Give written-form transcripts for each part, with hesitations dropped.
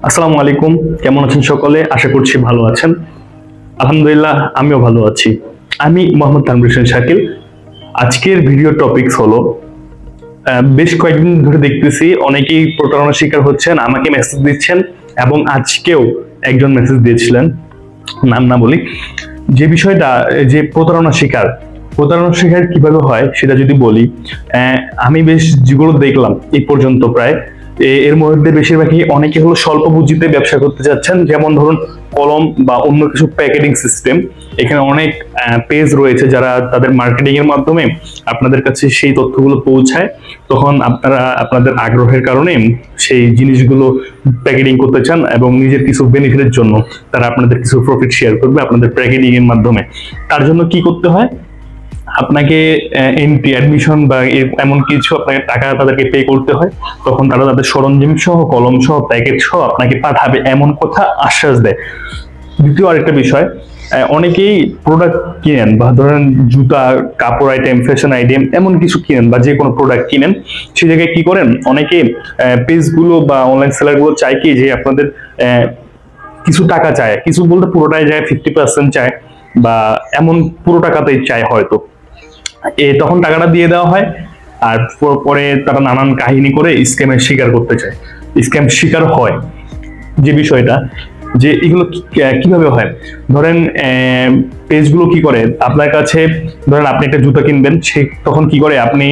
আসসালামু আলাইকুম, কেমন আছেন সকলে? আশা করছি ভালো আছেন। আলহামদুলিল্লাহ, আমিও ভালো আছি। আমি মোহাম্মদ তানভীর হোসেন শাকিল। আজকের ভিডিও টপিকস হলো, বেশ কয়েকদিন ধরে দেখতেছি অনেকেই প্রতারণার শিকার হচ্ছেন, আমাকে মেসেজ দিচ্ছেন এবং আজকেও একজন মেসেজ দিয়েছিলেন, নাম না বলি। যে বিষয়টা, যে প্রতারণার শিকার কিভাবে হয় সেটা যদি বলি, আমি বেশ যেগুলো দেখলাম এই পর্যন্ত প্রায়, এর মধ্যে বেশিরভাগই অনেকে হলো স্বল্প পুঁজিতে ব্যবসা করতে যাচ্ছেন। যেমন ধরুন কলম বা অন্য কিছু প্যাকেটিং সিস্টেম, এখানে অনেক পেজ রয়েছে যারা তাদের মার্কেটিং এর মাধ্যমে আপনাদের কাছে সেই তথ্যগুলো পৌঁছায়। তখন আপনারা আপনাদের আগ্রহের কারণে সেই জিনিসগুলো প্যাকেটিং করতে চান এবং নিজের কিছু বেনিফিটের জন্য তারা আপনাদের কিছু প্রফিট শেয়ার করবে আপনাদের প্যাকেটিং এর মাধ্যমে। তার জন্য কি করতে হয়? আপনাকে এন্ট্রি, অ্যাডমিশন বা এমন কিছু আপনাকে টাকা তাদেরকে পে করতে হয়। তখন তারা তাদের সরঞ্জাম সহ, কলম সহ, প্যাকেট সহ আপনাকে পাঠাবে এমন কথা আশ্বাস দেয়। দ্বিতীয় আরেকটা বিষয়, অনেকেই প্রোডাক্ট কিনেন, বা ধরেন জুতা, কাপড় আইটেম, ফ্যাশন আইটেম এমন কিছু কিনেন বা যে কোনো প্রোডাক্ট কিনেন, সেই জায়গায় কি করেন, অনেকে পেজগুলো বা অনলাইন সেলারগুলো চায় কি যে আপনাদের কিছু টাকা চায়, কিছু বলতে পুরোটাই যায়, 50% চায় বা এমন পুরো টাকাতেই চায় হয়তো। তখন টাকাটা দিয়ে দেওয়া হয়, আর পরে তারা নানান কাহিনী করে স্ক্যামের শিকার করতে চায়, স্ক্যাম শিকার হয়। যে বিষয়টা, যে এগুলো কিভাবে হয়, ধরেন পেজগুলো কি করে আপনার কাছে, ধরেন আপনি একটা জুতা কিনবেন, সে তখন কি করে, আপনি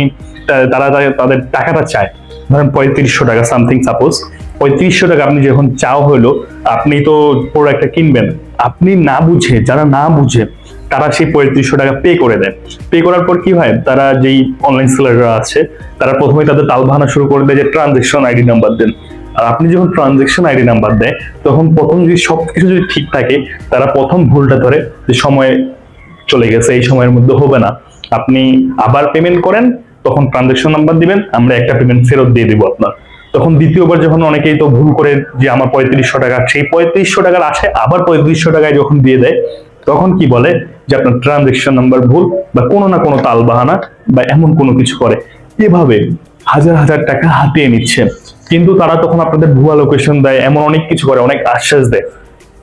তারা তাদের টাকাটা চায়, ধরেন 3500 টাকা সামথিং, সাপোজ 3500 টাকা আপনি যখন চাও হলো, আপনি তো প্রোডাক্টটা কিনবেন, আপনি না বুঝে, যারা না বুঝে তারা সেই 3500 টাকা পে করে দেয়। পে করার পর কি হয়, তারা যেই অনলাইন সেলাররা আছে তারা প্রথমে তাদের তালবাহানা শুরু করে দেয় যে ট্রানজেকশন আইডি নাম্বার দেন। আর আপনি যখন ট্রানজেকশন আইডি নাম্বার দেয়, তখন প্রথম যদি সবকিছু যদি ঠিক থাকে, তারা প্রথম ভুলটা ধরে যে সময় চলে গেছে, এই সময়ের মধ্যে হবে না, আপনি আবার পেমেন্ট করেন, তখন ট্রানজেকশন নাম্বার দিবেন, আমরা একটা পেমেন্ট ফেরত দিয়ে দিব আপনার। তখন দ্বিতীয়বার যখন অনেকেই তো ভুল করে যে আমার 3500 টাকা, সেই 3500 টাকার আসে আবার 3500 টাকায় যখন দিয়ে দেয়, তখন কি বলে যে আপনার ট্রানজেকশন নাম্বার ভুল, বা কোনো না কোনো তাল বাহানা বা এমন কোনো কিছু করে। এভাবে হাজার হাজার টাকা হাতিয়ে নিচ্ছে, কিন্তু তারা তখন আপনাদের ভুয়া লোকেশন দেয়, এমন অনেক কিছু করে, অনেক আশ্বাস দেয়।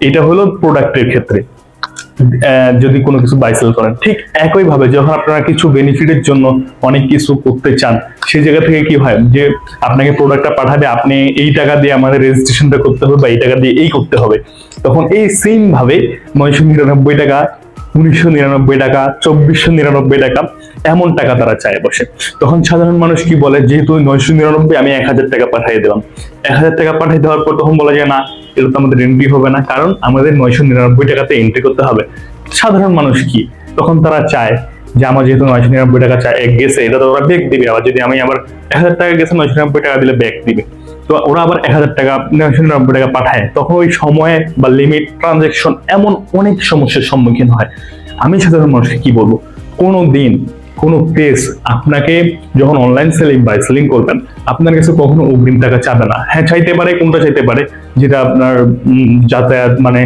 এটা হলো প্রোডাক্টের ক্ষেত্রে, যদি কোনো কিছু বাই সেল করেন। ঠিক একই ভাবে যখন আপনারা কিছু বেনিফিটের জন্য অনেক কিছু করতে চান, সেই জায়গা থেকে কি হয় যে আপনাকে প্রোডাক্টটা পাঠাবে, আপনি এই টাকা দিয়ে আমাদের রেজিস্ট্রেশনটা করতে হবে বা এই টাকা দিয়ে এই করতে হবে, তখন এই সেম ভাবে 999 টাকা, 1999 টাকা, 2499 টাকা এমন টাকা তারা চায় বসে। তখন সাধারণ মানুষ কি বলে, যেহেতু 999 আমি 1000 টাকা পাঠিয়ে দিলাম, 1000 টাকা পাঠিয়ে দেওয়ার পর তখন বলা যায় না, এটা তো আমাদের এন্ট্রি হবে না, কারণ আমাদের 999 টাকাতে এন্ট্রি করতে হবে। সাধারণ মানুষ কি, তখন তারা চায় যে আমার যেহেতু 999 টাকা গেছে, এটা তো ওরা ব্যাক দিবে, আবার যদি আমি আবার 1000 টাকা গেছে, 999 টাকা দিলে ব্যাক দিবে, তো ওরা আবার 1000 টাকা, 999 টাকা পাঠায়। তখন ওই সময়ে বা লিমিট, ট্রানজেকশন এমন অনেক সমস্যার সম্মুখীন হয়। আমি সাধারণ মানুষকে কি বলবো, কোনো দিন কোনো পেজ আপনাকে যখন অনলাইন সেলিং বাই সেলিং করবেন, আপনার কাছে কখনো অগ্রিম টাকা চাবে না। হ্যাঁ, চাইতে পারে, কোনটা চাইতে পারে, যেটা আপনার যাতায়াত মানে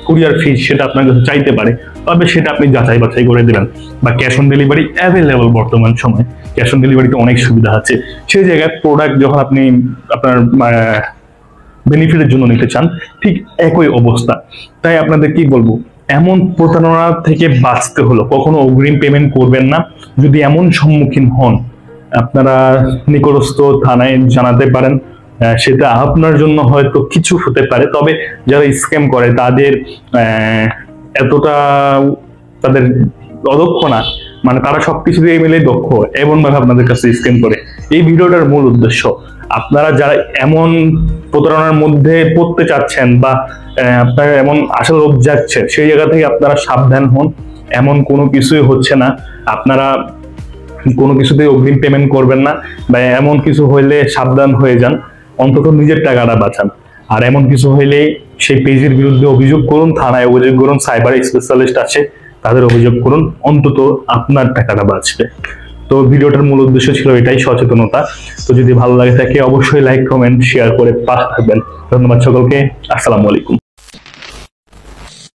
কুরিয়ার ফি, সেটা আপনার কাছে চাইতে পারে, তবে সেটা আপনি যাচাই বাছাই করে দেবেন। বা ক্যাশ অন ডেলিভারি অ্যাভেলেবল, বর্তমান সময় ক্যাশ অন ডেলিভারিতে অনেক সুবিধা আছে। সেই জায়গায় প্রোডাক্ট যখন আপনি আপনার বেনিফিটের জন্য নিতে চান, ঠিক একই অবস্থা। তাই আপনাদের কি বলবো, এমন প্রতারণা থেকে বাঁচতে হলো কখনো অগ্রিম পেমেন্ট করবেন না। যদি এমন সম্মুখীন হন, আপনারা নিকটস্থ থানায় জানাতে পারেন, সেটা আপনার জন্য হয়তো কিছু হতে পারে। তবে যারা স্ক্যাম করে তাদের এতটা তাদের অদক্ষ না, মানে তারা সবকিছু দিয়ে মিলে দক্ষ, এমন ভাবে আপনাদের কাছে স্ক্যাম করে। এই ভিডিওটার মূল উদ্দেশ্য, আপনারা যারা এমন প্রতারণার মধ্যে পড়তে চাচ্ছেন বা আপনার এমন আশা লোভ যাচ্ছে, সেই জায়গা থেকে আপনারা সাবধান হন। এমন কোনো কিছুই হচ্ছে না, আপনারা কোনো কিছুতেই অগ্রিম পেমেন্ট করবেন না, বা এমন কিছু হইলে সাবধান হয়ে যান, অন্তত নিজের টাকাটা বাঁচান। আর এমন কিছু হইলে সেই পেজের বিরুদ্ধে অভিযোগ করুন, থানায় অভিযোগ করুন, সাইবার স্পেশালিস্ট আছে তাদের অভিযোগ করুন, অন্তত আপনার টাকাটা বাঁচবে। তো ভিডিওটার মূল উদ্দেশ্য ছিল এটাই, সচেতনতা। তো যদি ভালো লাগে থাকে অবশ্যই লাইক, কমেন্ট, শেয়ার করে পাশে থাকবেন। ধন্যবাদ সকলকে, আসসালামু আলাইকুম।